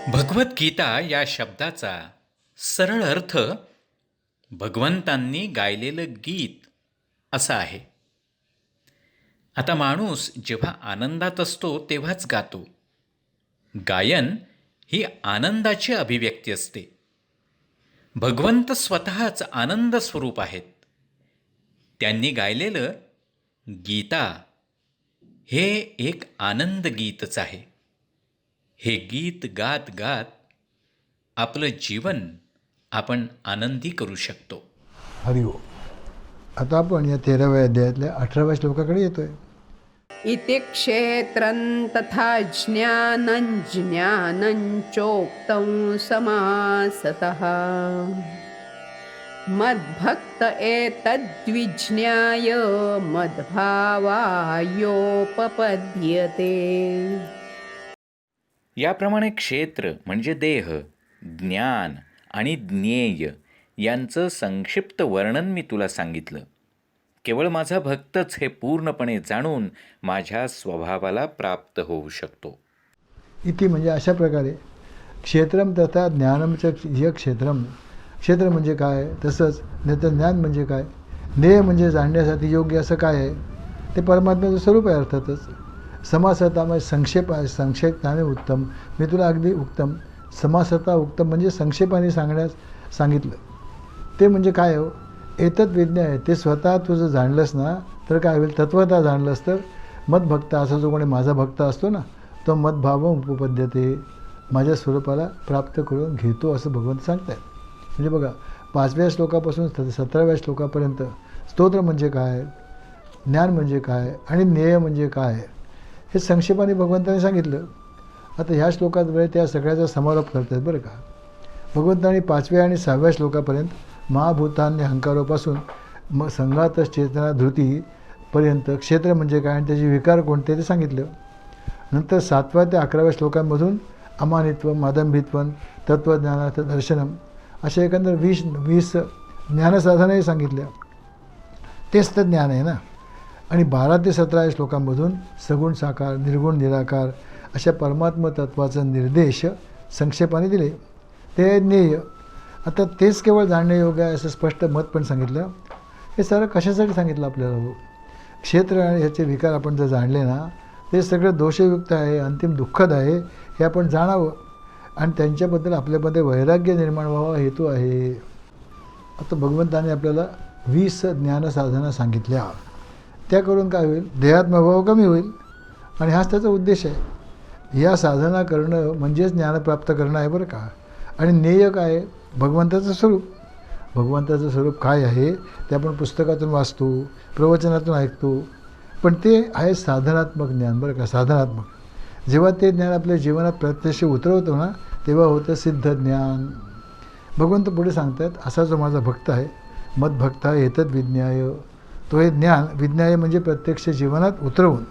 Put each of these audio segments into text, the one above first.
भगवद्गीता या शब्दाचा सरळ अर्थ भगवंतांनी गायलेलं गीत असा आहे. आता माणूस जेव्हा आनंदात असतो तेव्हाच गातो. गायन ही आनंदाची अभिव्यक्ती असते. भगवंत स्वतःच आनंद स्वरूप आहेत. त्यांनी गायलेलं गीता हे एक आनंद गीतच आहे. हे गीत गात गात आपलं जीवन आपण आनंदी करू शकतो. हरि ओम. आता आपण या 13व्या अध्यायातल्या 18व्या श्लोकाकडे येतोय. इति क्षेत्रं तथा ज्ञानं ज्ञानं चोक्तं समासतः मद्भक्त एतद्विज्ञाय मद्भावायोपपद्यते. याप्रमाणे क्षेत्र म्हणजे देह, ज्ञान आणि ज्ञेय यांचं संक्षिप्त वर्णन मी तुला सांगितलं. केवळ माझा भक्तच हे पूर्णपणे जाणून माझ्या स्वभावाला प्राप्त होऊ शकतो. इति म्हणजे अशा प्रकारे क्षेत्रम तथा ज्ञानमचं जे क्षेत्र म्हणजे काय, तसंच त्याचं ज्ञान म्हणजे काय, ज्ञेय म्हणजे जाणण्यासाठी योग्य असं काय आहे, ते परमात्म्याचं स्वरूप आहे. अर्थातच समासता म्हणजे संक्षेपाने उत्तम. मी तुला अगदी उत्तम समासता उत्तम म्हणजे संक्षेपाने सांगण्यास सांगितलं. ते म्हणजे काय हो, एतत् विज्ञान आहे. ते स्वतः तुझं जाणलंस ना तर काय होईल, तत्वता जाणलंस तर मदभक्त असा जो कोणी माझा भक्त असतो ना तो मदभाव उपपद्यते, माझ्या स्वरूपाला प्राप्त करून घेतो असं भगवंत सांगतात. म्हणजे बघा 5व्या श्लोकापासून 17व्या श्लोकापर्यंत स्तोत्र म्हणजे काय, ज्ञान म्हणजे काय आणि ज्ञेय म्हणजे काय हे संक्षेपाने भगवंताने सांगितलं. आता ह्या श्लोकात वेळ त्या सगळ्याचा समारोप करतात बरं का. भगवंतांनी 5व्या आणि 6व्या श्लोकापर्यंत महाभूतान्य अहंकारापासून मग संघात चेतना धृतीपर्यंत क्षेत्र म्हणजे काय आणि त्याचे विकार कोणते ते सांगितलं. नंतर 7व्या ते 11व्या श्लोकांमधून अमानित्व मादंभित्व तत्त्वज्ञानाचं दर्शनम अशा एकंदर 20 ज्ञानसाधनाही सांगितल्या. तेच तर ज्ञान आहे ना. आणि 12 ते 17 श्लोकांमधून सगुण साकार निर्गुण निराकार अशा परमात्म तत्त्वाचं निर्देश संक्षेपाने दिले. ते ज्ञेय. आता तेच केवळ जाणण्यायोग्य आहे असं स्पष्ट मत पण सांगितलं. हे सारं कशासाठी सांगितलं आपल्याला हो, क्षेत्र आणि ह्याचे विकार आपण जर जाणले ना ते सगळं दोषयुक्त आहे, अंतिम दुःखद आहे हे आपण जाणावं आणि त्यांच्याबद्दल आपल्यामध्ये वैराग्य निर्माण व्हावा हेतू आहे. आता भगवंताने आपल्याला 20 ज्ञानसाधना सांगितल्या. त्या करून काय होईल, देहात्मभाव कमी होईल आणि हाच त्याचा उद्देश आहे. या साधना करणं म्हणजेच ज्ञान प्राप्त करणं आहे बरं का. आणि ज्ञेय काय आहे, भगवंताचं स्वरूप. भगवंताचं स्वरूप काय आहे ते आपण पुस्तकातून वाचतो, प्रवचनातून ऐकतो, पण ते आहे साधनात्मक ज्ञान बरं का. साधनात्मक जेव्हा ते ज्ञान आपल्या जीवनात प्रत्यक्ष उतरवतो ना तेव्हा होतं सिद्ध ज्ञान. भगवंत पुढे सांगतात, असा जो माझा भक्त आहे मदभक्त आहे एतद् विज्ञाय, तो हे ज्ञान विज्ञाय म्हणजे प्रत्यक्ष जीवनात उतरवून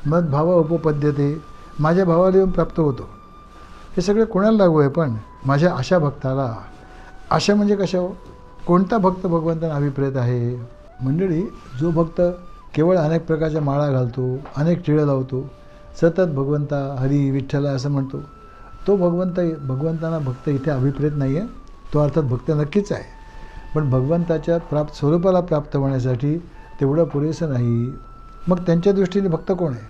मदभाव उपपद्यते, माझ्या भावाला येऊन प्राप्त होतो. हे सगळं कोणाला लागू आहे, पण माझ्या अशा भक्ताला. आशा म्हणजे कशा हो, कोणता भक्त भगवंतांना अभिप्रेत आहे. मंडळी, जो भक्त केवळ अनेक प्रकारच्या माळा घालतो, अनेक टिळं लावतो, सतत भगवंता हरी विठ्ठला असं म्हणतो, तो भगवंतांना भक्त इथे अभिप्रेत नाही आहे. तो अर्थात भक्त नक्कीच आहे, पण भगवंताच्या स्वरूपाला प्राप्त होण्यासाठी तेवढं पुरेसं नाही. मग त्यांच्या दृष्टीने भक्त कोण आहे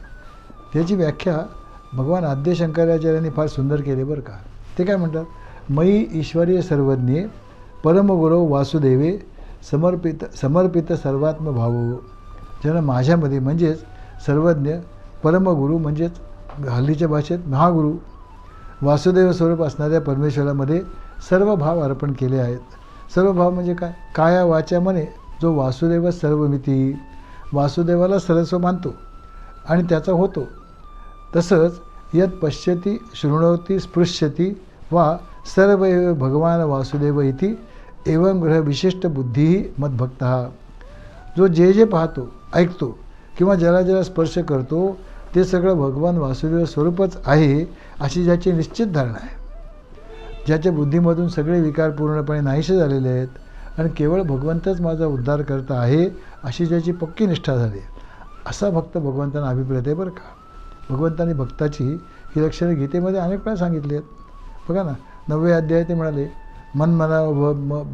त्याची व्याख्या भगवान आद्य शंकराचार्यांनी फार सुंदर केले बरं का. ते काय म्हणतात, मयी ईश्वरीय सर्वज्ञे परमगुरो वासुदेवे समर्पित सर्वात्म भावो. ज्यानं माझ्यामध्ये म्हणजेच सर्वज्ञ परमगुरू म्हणजेच हल्लीच्या भाषेत महागुरू वासुदेव स्वरूप असणाऱ्या परमेश्वरामध्ये सर्व भाव अर्पण केले आहेत. सर्व भाव म्हणजे काय, काया वाचा मने जो वासुदेव सर्वमिती, वासुदेवाला सर्वस्व मानतो आणि त्याचा होतो. तसंच यत पश्यती शृणोती स्पृश्यती वा सर्व भगवान वासुदेव इति एवं ग्रह विशिष्ट बुद्धी मदभक्त. जो जे पाहतो ऐकतो किंवा ज्याला ज्याला स्पर्श करतो ते सगळं भगवान वासुदेव स्वरूपच आहे अशी ज्याची निश्चित धारणा आहे, ज्याच्या बुद्धीमधून सगळे विकार पूर्णपणे नाहीसे झालेले आहेत आणि केवळ भगवंतच माझा उद्धार करता आहे अशी ज्याची पक्की निष्ठा झाली, असा भक्त भगवंतांना अभिप्रेत आहे बरं का. भगवंतांनी भक्ताची ही लक्षणे गीतेमध्ये अनेक वेळा सांगितली आहेत. बघा ना 9वे अध्याय ते म्हणाले मन मना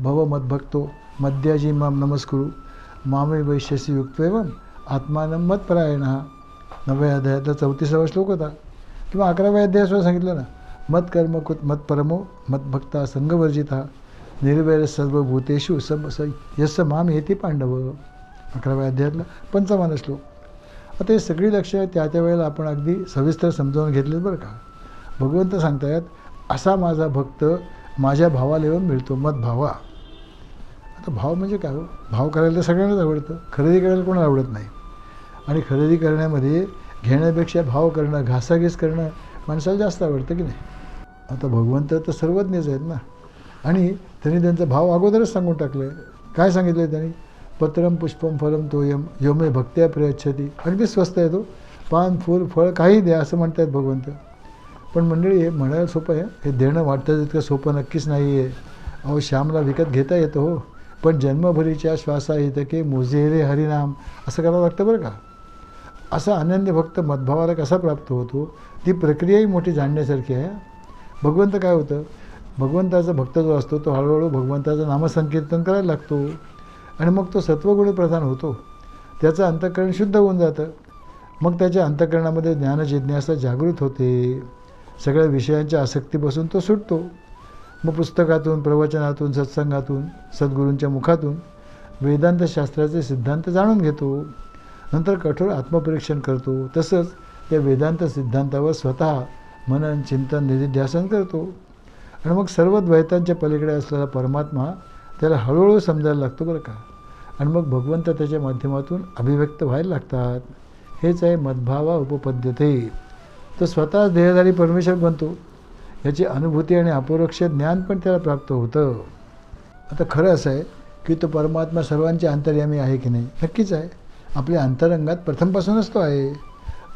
भव मद्भक्तो मद्याजी माम नमस्कुरु मामे वैश्यसी युक्तवेवम आत्मानं मत्परायण. 9व्या अध्यायातला 34वा श्लोक होता. किंवा 11व्या अध्यायात सांगितलं ना मत कर्म कुत मत परमो मद्भक्ता संगवर्जिता निर्वैर सर्वभूतेषु सब यस्य माम हेती पांडव. 11व्या अध्यायातला 55 श्लोक. आता हे सगळी लक्ष्य त्या वेळेला आपण अगदी सविस्तर समजावून घेतलीत बरं का. भगवंत सांगतायत असा माझा भक्त माझ्या भावाला येऊन मिळतो मदभावा. आता भाव म्हणजे काय हो? भाव करायला तर सगळ्यांनाच आवडतं, खरेदी करायला कोणाला आवडत नाही. आणि खरेदी करण्यामध्ये घेण्यापेक्षा भाव करणं घासाघीस करणं माणसाला जास्त आवडतं की नाही. आता भगवंत तर सर्वज्ञच आहेत ना. आणि त्यांनी त्यांचा भाव अगोदरच सांगून टाकलं आहे. काय सांगितलं आहे त्यांनी? पत्रम पुष्पम फलम तोयम योमे भक्त्या प्रयच्छती. अगदी स्वस्त आहे तो. पान फूल फळ काही द्या असं म्हणतात भगवंत. पण मंडळी हे म्हणायला सोपं आहे, हे देणं वाटतं तितकं सोपं नक्कीच नाही आहे. अहो श्यामला विकत घेता येतं हो, पण जन्मभरीच्या श्वासाहितके मोजे रे हरिनाम असं करावं लागतं बरं का. असा अनन्य भक्त मदभावाला कसा प्राप्त होतो ती प्रक्रियाही मोठी जाणण्यासारखी आहे. भगवंत काय होतं, भगवंताचा भक्त जो असतो तो हळूहळू भगवंताचं नामसंकीर्तन करायला लागतो आणि मग तो सत्वगुणी प्रधान होतो. त्याचं अंतःकरण शुद्ध होऊन जातं. मग त्याच्या अंतःकरणामध्ये ज्ञानजिज्ञासा जागृत होते. सगळ्या विषयांच्या आसक्तीपासून तो सुटतो. मग पुस्तकातून प्रवचनातून सत्संगातून सद्गुरूंच्या मुखातून वेदांतशास्त्राचे सिद्धांत जाणून घेतो. नंतर कठोर आत्मपरीक्षण करतो. तसंच त्या वेदांत सिद्धांतावर स्वतः मनन चिंतन निधिध्यासन करतो. आणि मग सर्व द्वैतांच्या पलीकडे असलेला परमात्मा त्याला हळूहळू समजायला लागतो बरं का. आणि मग भगवंत त्याच्या माध्यमातून अभिव्यक्त व्हायला लागतात. हेच आहे मद्भावा उपपद्यते. तो स्वतः देहधारी परमेश्वर बनतो. याची अनुभूती आणि अपरोक्ष ज्ञान पण त्याला प्राप्त होतं. आता खरं असं आहे की तो परमात्मा सर्वांचे अंतर्यामी आहे की नाही? नक्कीच आहे. आपल्या अंतरंगात प्रथमपासूनच तो आहे.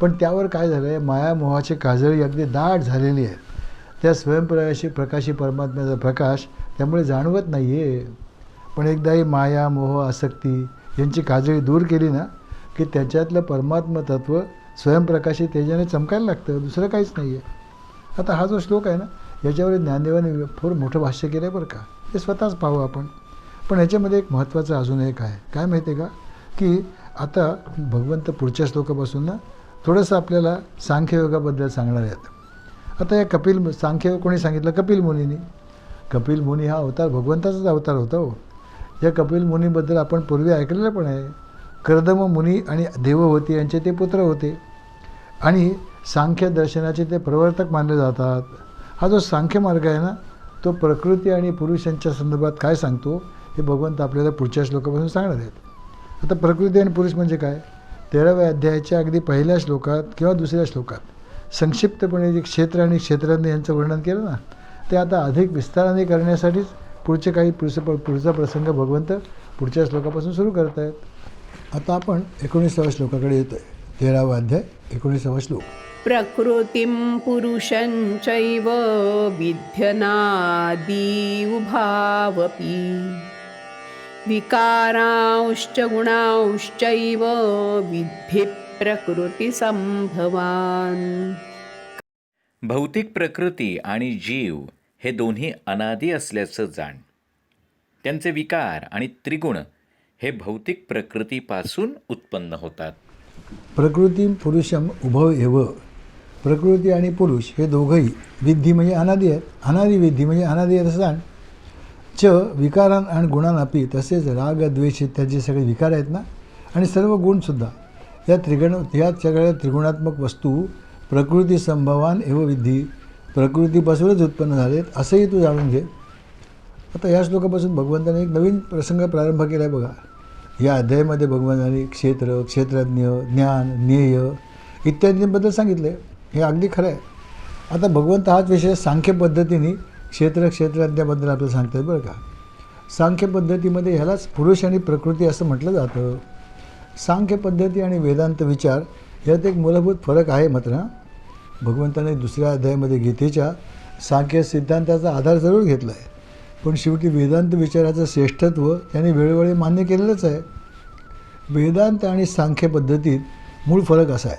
पण त्यावर काय झालं आहे, मायामोहाची काजळी अगदी दाट झालेली आहे. त्या प्रकाशी परमात्म्याचा प्रकाश त्यामुळे जाणवत नाही आहे. पण एकदा ही माया मोह आसक्ती यांची काजळी दूर केली ना की त्याच्यातलं परमात्म तत्त्व स्वयंप्रकाशी तेजाने चमकायला लागतं. दुसरं काहीच नाही आहे. आता हा जो श्लोक आहे ना याच्यावर ज्ञानदेवाने फार मोठं भाष्य केलं आहे बरं का. हे स्वतःच पाहू आपण. पण ह्याच्यामध्ये एक महत्त्वाचं अजून एक आहे. काय माहिती आहे का, की आता भगवंत पुढच्या श्लोकापासून ना थोडंसं आपल्याला सांख्ययोगाबद्दल सांगणार आहेत. आता या सांख्ययोग कोणी सांगितलं? कपिल मुनींनी. कपिल मुनी हा अवतार भगवंताचाच अवतार होता हो. या कपिल मुनीबद्दल आपण पूर्वी ऐकलेलं पण आहे. कर्दम मुनी आणि देवहूती यांचे ते पुत्र होते आणि सांख्य दर्शनाचे ते प्रवर्तक मानले जातात. हा जो सांख्य मार्ग आहे ना तो प्रकृती आणि पुरुष यांच्या संदर्भात काय सांगतो हे भगवंत आपल्याला पुढच्या श्लोकापासून सांगणार आहेत. आता प्रकृती आणि पुरुष म्हणजे काय? 13व्या अध्यायाच्या अगदी पहिल्या श्लोकात किंवा दुसऱ्या श्लोकात संक्षिप्तपणे जे क्षेत्र आणि क्षेत्रज्ञ यांचं वर्णन केलं ना ते आता अधिक विस्ताराने करण्यासाठीच पुढचा प्रसंग भगवंत पुढच्या श्लोकापासून सुरू करत आहेत. आता आपण 19व्या श्लोकाकडे येतो आहे. 13वा अध्याय 19वा श्लोक. प्रकृतिं पुरुषं चैव विध्यनादि उभावपि विकारांश्च गुणांश्चैव विद्धि प्रकृतिसंभवान्. भौतिक प्रकृती आणि जीव हे दोन्ही अनादी असल्याचं जाण. त्यांचे विकार आणि त्रिगुण हे भौतिक प्रकृतीपासून उत्पन्न होतात. प्रकृती पुरुषम उभव एव. प्रकृती आणि पुरुष हे दोघंही विद्धी म्हणजे अनादी आहेत. अनादी विद्धी म्हणजे अनादी आहेत असं जाण. च विकारां आणि गुणांअपी तसेच राग द्वेष इत्यादी सगळे विकार आहेत ना आणि सर्व गुणसुद्धा या सगळ्या त्रिगुणात्मक वस्तू प्रकृती संभवान एव विद्धी प्रकृतीपासूनच उत्पन्न झालेत असंही तू जाणून घे. आता या श्लोकापासून भगवंताने एक नवीन प्रसंग प्रारंभ केला आहे बघा. या अध्यायामध्ये भगवंतांनी क्षेत्र क्षेत्रज्ञ ज्ञान ज्ञेय इत्यादींबद्दल सांगितलं आहे. हे अगदी खरं आहे. आता भगवंत हाच विषय सांख्य पद्धतीने क्षेत्रज्ञाबद्दल आपल्याला सांगतात बरं का. सांख्य पद्धतीमध्ये ह्यालाच पुरुष आणि प्रकृती असं म्हटलं जातं. सांख्य पद्धती आणि वेदांत विचार यात एक मूलभूत फरक आहे मात्र. भगवंताने दुसऱ्या अध्यायामध्ये गीतेच्या सांख्य सिद्धांताचा आधार जरूर घेतला आहे पण शेवटी वेदांत विचाराचं श्रेष्ठत्व त्यांनी वेळोवेळी मान्य केलेलंच आहे. वेदांत आणि सांख्य पद्धतीत मूळ फरक असा आहे.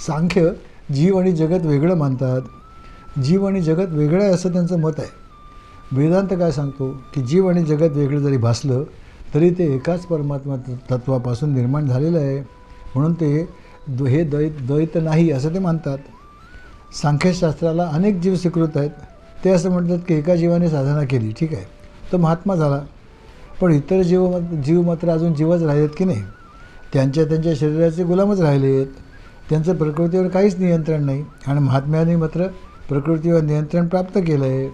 सांख्य जीव आणि जगत वेगळं मानतात. जीव आणि जगत वेगळं आहे असं त्यांचं मत आहे. वेदांत काय सांगतो की जीव आणि जगत वेगळं जरी भासलं तरी ते एकाच परमात्मा तत्वापासून निर्माण झालेलं आहे, म्हणून ते हे द्वैत नाही असं ते मानतात. सांख्यशास्त्राला अनेक जीव स्वीकृत आहेत. ते असं म्हणतात की एका जीवाने साधना केली, ठीक आहे, तो महात्मा झाला, पण इतर जीव मात्र अजून जीवच राहिलेत की नाही, त्यांच्या शरीराचे गुलामच राहिलेत. त्यांचं प्रकृतीवर काहीच नियंत्रण नाही आणि महात्म्याने मात्र प्रकृतीवर नियंत्रण प्राप्त केलं आहे.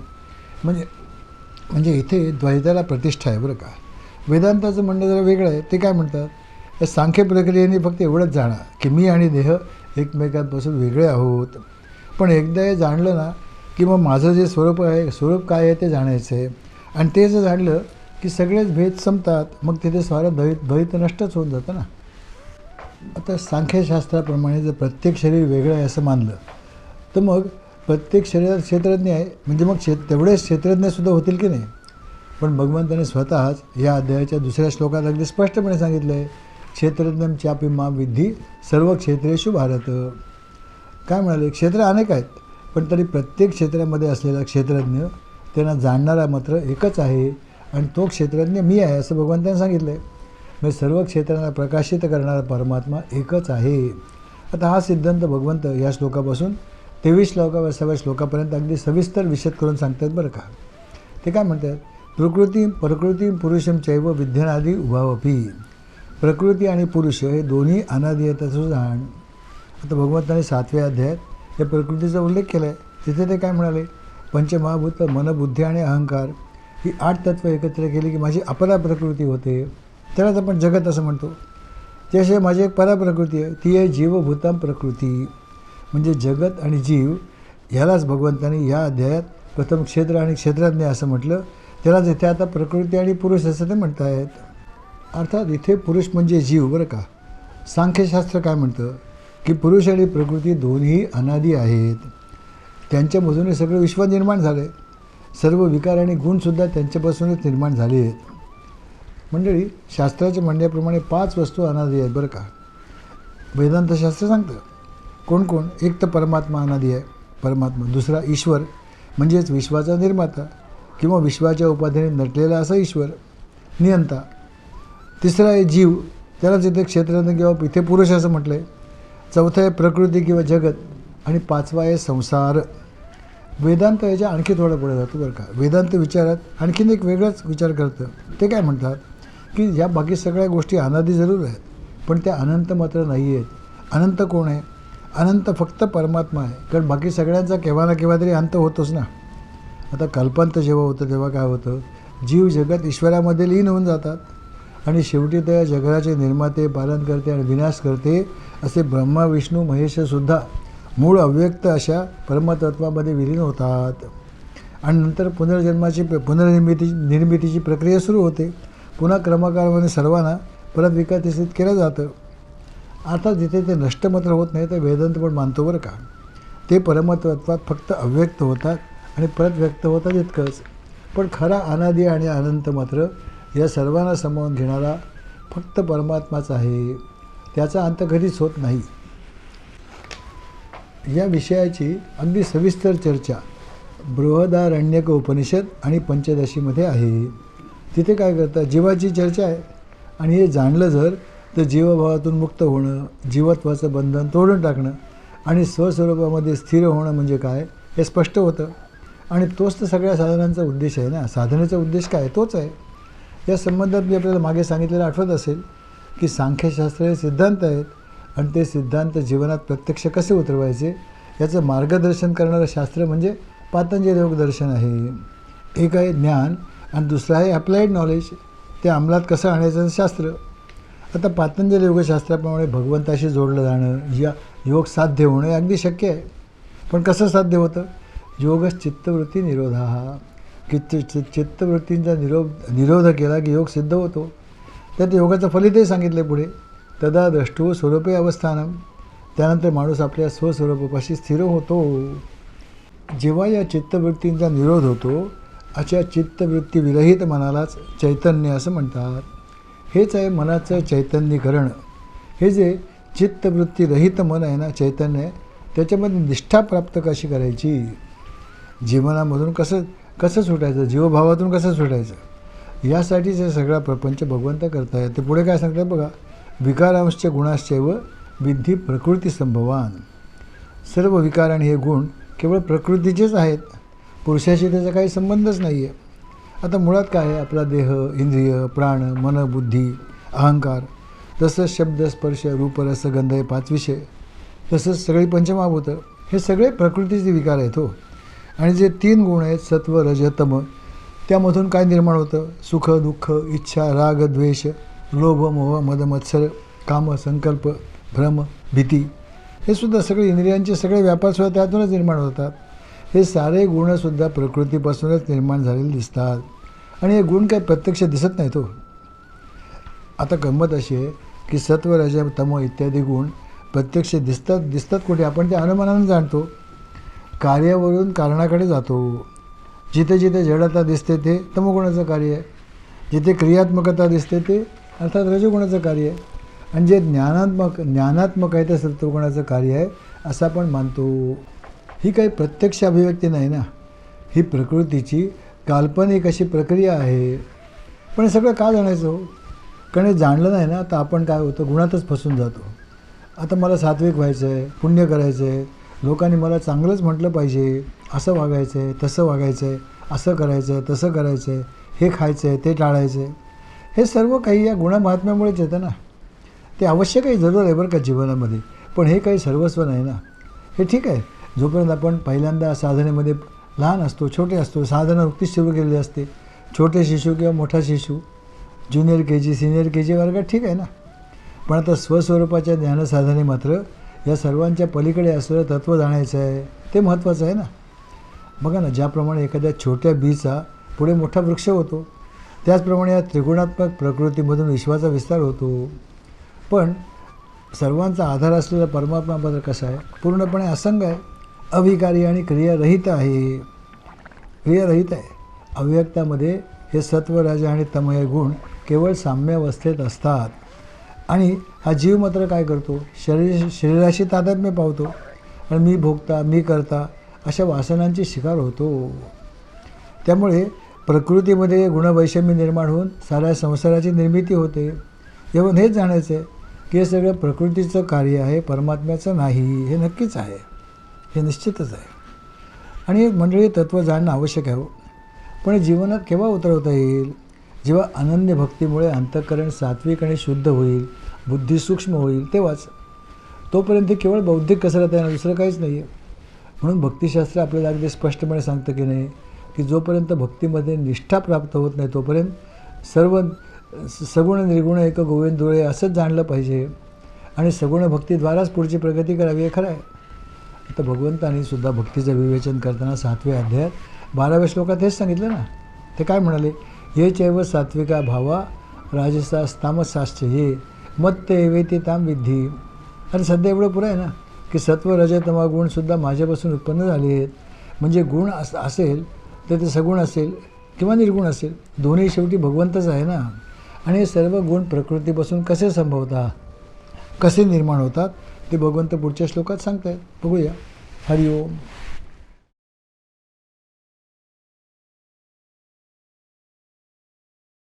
म्हणजे इथे द्वैताला प्रतिष्ठा आहे बरं का. वेदांताचं म्हणणं जरा वेगळं आहे. ते काय म्हणतात, या सांख्य प्रक्रियेने फक्त एवढंच जाणा की मी आणि देह एकमेकांपासून वेगळे आहोत. पण एकदा हे जाणलं ना की मग माझं जे स्वरूप काय आहे ते जाणायचं आहे, आणि ते जर जाणलं की सगळेच भेद संपतात, मग तिथे सारं द्वैत नष्टच होऊन जातं ना. आता सांख्यशास्त्राप्रमाणे जर प्रत्येक शरीर वेगळं आहे असं मानलं तर मग प्रत्येक शरीरात क्षेत्रज्ञ आहे, म्हणजे मग तेवढेच क्षेत्रज्ञसुद्धा होतील की नाही. पण भगवंताने स्वतःच या अध्यायाच्या दुसऱ्या श्लोकात अगदी स्पष्टपणे सांगितलं आहे, क्षेत्रज्ञम चापी मां विद्धी सर्व क्षेत्रेषु भारत. काय म्हणाले, क्षेत्र अनेक आहेत पण तरी प्रत्येक क्षेत्रामध्ये असलेला क्षेत्रज्ञ त्यांना जाणणारा मात्र एकच आहे, आणि तो क्षेत्रज्ञ मी आहे असं भगवंताने सांगितलं आहे. म्हणजे सर्व क्षेत्रांना प्रकाशित करणारा परमात्मा एकच आहे. आता हा सिद्धांत भगवंत या श्लोकापासून 23 श्लोकापर्यंत अगदी सविस्तर विशद करून सांगतात बरं का. ते काय म्हणतात, प्रकृती पुरुषम चैव विद्यनादी उभावपी. प्रकृती आणि पुरुष हे दोन्ही अनादी आहेत असं जाण. आता भगवंताने 7व्या अध्यायात या प्रकृतीचा उल्लेख केला आहे. तिथे ते काय म्हणाले, पंचमहाभूत मन बुद्धी आणि अहंकार ही 8 तत्त्व एकत्र केली की माझी अपरा प्रकृती होते, त्यालाच आपण जगत असं म्हणतो. त्याशिवाय माझी एक पराप्रकृती आहे, ती आहे जीवभूतां प्रकृती. म्हणजे जगत आणि जीव ह्यालाच भगवंतांनी या अध्यायात प्रथम क्षेत्र आणि क्षेत्रज्ञ असं म्हटलं, त्यालाच इथे आता प्रकृती आणि पुरुष असं ते म्हणत आहेत. अर्थात इथे पुरुष म्हणजे जीव बरं का. सांख्यशास्त्र काय म्हणतं की पुरुष आणि प्रकृती दोन्ही अनादी आहेत, त्यांच्यामधून हे सगळं विश्व निर्माण झालं आहे. सर्व विकार आणि गुणसुद्धा त्यांच्यापासूनच निर्माण झाले आहेत. मंडळी, शास्त्राच्या म्हणण्याप्रमाणे 5 वस्तू अनादी आहेत बरं का. वेदांतशास्त्र सांगतं कोण. एक तर परमात्मा अनादी आहे, परमात्मा. दुसरा ईश्वर म्हणजेच विश्वाचा निर्माता किंवा विश्वाच्या उपाधीने नटलेला असा ईश्वर, नियंता. तिसरा आहे जीव, त्यालाच इथे क्षेत्रज्ञ किंवा इथे पुरुष असं म्हटलं आहे. चौथा आहे प्रकृती किंवा जगत, आणि 5वा आहे संसार. वेदांत याच्या आणखी थोडा पुढे जातो बरं का. वेदांत विचारात आणखीन एक वेगळाच विचार करतं. ते काय म्हणतात की ह्या बाकी सगळ्या गोष्टी अनादी जरूर आहेत, पण त्या अनंत मात्र नाही आहेत. अनंत कोण आहे, अनंत फक्त परमात्मा आहे, कारण बाकी सगळ्यांचा केव्हा ना केव्हा तरी अंत होतोच ना. आता कल्पांत जेव्हा होतं तेव्हा काय होतं, जीव जगत ईश्वरामध्ये लीन होऊन जातात, आणि शेवटी त्या जगाचे निर्माते, पालन करते आणि विनाश करते असे ब्रह्मा विष्णू महेशसुद्धा मूळ अव्यक्त अशा परमतत्वामध्ये विलीन होतात. आणि नंतर निर्मितीची प्रक्रिया सुरू होते. पुन्हा क्रमकाळामध्ये सर्वांना परत विकसित केलं जातं. आता जिथे ते नष्ट मात्र होत नाही तर वेदांत पण मानतो बरं का. ते परमतत्वात फक्त अव्यक्त होतात आणि परत व्यक्त होतात इतकंच. पण खरा अनादी आणि अनंत मात्र या सर्वांना सामावून घेणारा फक्त परमात्माच आहे, त्याचा अंत कधीच होत नाही. या विषयाची अगदी सविस्तर चर्चा बृहदारण्यक उपनिषद आणि पंचदशीमध्ये आहे. तिथे काय करतात, जीवाची चर्चा आहे, आणि हे जाणलं जर तर जीवभावातून मुक्त होणं, जीवत्वाचं बंधन तोडून टाकणं आणि स्वस्वरूपामध्ये स्थिर होणं म्हणजे काय हे स्पष्ट होतं. आणि तोच तर सगळ्या साधनांचा उद्देश आहे ना. साधनेचा उद्देश काय, तोच आहे. या संबंधात मी आपल्याला मागे सांगितलेलं आठवत असेल की सांख्यशास्त्र हे सिद्धांत आहेत, आणि ते सिद्धांत जीवनात प्रत्यक्ष कसे उतरवायचे याचं मार्गदर्शन करणारं शास्त्र म्हणजे पातंजली योग दर्शन आहे. एक आहे ज्ञान आणि दुसरं आहे अप्लाइड नॉलेज, ते अंमलात कसं आणायचं शास्त्र. आता पातंजली योगशास्त्राप्रमाणे भगवंताशी जोडलं जाणं, या योग साध्य होणं हे अगदी शक्य आहे. पण कसं साध्य होतं, योगच चित्तवृत्ती निरोधा. की चित्तवृत्तींचा निरोध केला की योग सिद्ध होतो. त्यात योगाचं फलितही सांगितलं पुढे, तदा द्रष्टू स्वरूपे अवस्थानम. त्यानंतर माणूस आपल्या स्वस्वरूपाशी स्थिर होतो. जेव्हा या चित्तवृत्तींचा निरोध होतो अशा चित्तवृत्ती विरहित मनालाच चैतन्य असं म्हणतात. हेच आहे मनाचं चैतन्यीकरण. हे जे चित्तवृत्ती रहित मन आहे ना, चैतन्य आहे, त्याच्यामध्ये निष्ठा प्राप्त कशी करायची जीवनामधून कसं सुटायचं, जीवभावातून कसं सुटायचं, यासाठीच हे सगळा प्रपंच भगवंत करतायत. ते पुढे काय सांगतात बघा, विकारांश्च गुणाश्चैव विद्धी प्रकृती संभवान. सर्व विकार आणि हे गुण केवळ प्रकृतीचेच आहेत, पुरुषाशी त्याचा काही संबंधच नाही आहे. आता मुळात काय आहे, आपला देह, इंद्रिय, प्राण, मन, बुद्धी, अहंकार, तसंच शब्द, स्पर्श, रूप, रस, गंध हे 5 विषय, तसंच सगळी पंचमहाभूतं, हे सगळे प्रकृतीचे विकार आहेत हो. आणि जे 3 गुण आहेत, सत्व, रज, तम, त्यामधून काय निर्माण होतं, सुख, दुःख, इच्छा, राग, द्वेष, लोभ, मोह, मद, मत्सर, काम, संकल्प, भ्रम, भीती, हे सुद्धा सगळे इंद्रियांचे सगळे व्यापारसुद्धा त्यातूनच निर्माण होतात. हे सारे गुणसुद्धा प्रकृतीपासूनच निर्माण झालेले दिसतात. आणि हे गुण काय प्रत्यक्ष दिसत नाहीत हो. आता गंमत अशी आहे की सत्व, रज, तम इत्यादी गुण प्रत्यक्ष दिसतात कुठे, आपण ते अनुमानानं जाणतो. कार्यावरून कारणाकडे जातो. जिथे जिथे जडता दिसते ते तमोगुणाचं कार्य आहे, जिथे क्रियात्मकता दिसते ते अर्थात रजोगुणाचं कार्य आहे, आणि जे ज्ञानात्मक आहे ते सत्वगुणाचं कार्य आहे असं आपण मानतो. ही काही प्रत्यक्ष अभिव्यक्ती नाही ना, ही प्रकृतीची काल्पनिक अशी प्रक्रिया आहे. पण हे सगळं का जाणायचं हो, कारण हे जाणलं नाही ना तर आपण काय होतं, गुणातच फसून जातो. आता मला सात्विक व्हायचं आहे, पुण्य करायचं आहे, लोकांनी मला चांगलंच म्हटलं पाहिजे, असं वागायचं आहे, तसं वागायचं आहे, असं करायचं आहे, तसं करायचं आहे, हे खायचं आहे, ते टाळायचं आहे, हे सर्व काही या गुणमहात्म्यामुळेच येतं ना. ते आवश्यक आहे, जरूर आहे बरं का जीवनामध्ये, पण हे काही सर्वस्व नाही ना. हे ठीक आहे, जोपर्यंत आपण पहिल्यांदा साधनेमध्ये लहान असतो, छोटे असतो, साधना नुकतीच सुरू केलेली असते, छोटे शिशु किंवा मोठा शिशु, ज्युनियर KG, सिनियर KG वर्गात ठीक आहे ना. पण आता स्वस्वरूपाच्या ज्ञानसाधने मात्र या सर्वांच्या पलीकडे असलेलं तत्त्व जाणायचं आहे, ते महत्त्वाचं आहे ना. बघा ना, ज्याप्रमाणे एखाद्या छोट्या बीचा पुढे मोठा वृक्ष होतो, त्याचप्रमाणे या त्रिगुणात्मक प्रकृतीमधून विश्वाचा विस्तार होतो. पण सर्वांचा आधार असलेला परमात्मा मात्र कसा आहे, पूर्णपणे असंग आहे, अविकारी आणि क्रियारहित आहे. अव्यक्तामध्ये हे सत्व, रज आणि तम हे गुण केवळ साम्यावस्थेत असतात. आणि हा जीव मात्र काय करतो, शरीराशी तादात्म्य पावतो आणि मी भोगता, मी करता अशा वासनांची शिकार होतो. त्यामुळे प्रकृतीमध्ये गुणवैषम्य निर्माण होऊन साऱ्या संसाराची निर्मिती होते. येऊन हेच जाणायचं आहे की हे सगळं प्रकृतीचं कार्य आहे, परमात्म्याचं नाही. हे नक्कीच आहे, हे निश्चितच आहे. आणि एक मंडळी तत्त्व जाणणं आवश्यक आहे हो. पण जीवनात केव्हा उतरवता येईल, जेव्हा अनन्य भक्तीमुळे अंतःकरण सात्विक आणि शुद्ध होईल, बुद्धी सूक्ष्म होईल, तेव्हाच. तोपर्यंत केवळ बौद्धिक कसरत आहे ना, दुसरं काहीच नाही आहे. म्हणून भक्तिशास्त्र आपल्याला अगदी स्पष्टपणे सांगतं की नाही, की जोपर्यंत भक्तीमध्ये निष्ठा प्राप्त होत नाही तोपर्यंत सर्व सगुण निर्गुण एक गोविंदोळे असंच जाणलं पाहिजे. आणि सगुण भक्तीद्वाराच पुढची प्रगती करावी, हे खरं आहे. आता भगवंतांनी सुद्धा भक्तीचं विवेचन करताना 7व्या अध्यायात 12व्या श्लोकात हेच सांगितलं ना. ते काय म्हणाले, ये चैव सात्विका भावा राजसास तामसाश्च ये मत्ते एवेती ताम विद्धी. आणि सध्या एवढं पुरं आहे ना की सत्व, रज, तमा गुणसुद्धा माझ्यापासून उत्पन्न झाले आहेत. म्हणजे गुण असेल तर ते सगुण असेल किंवा निर्गुण असेल, दोन्ही शेवटी भगवंतच आहे ना. आणि हे सर्व गुण प्रकृतीपासून कसे संभवतात, कसे निर्माण होतात, ते भगवंत पुढच्या श्लोकात सांगतायत. बघूया. हरिओम.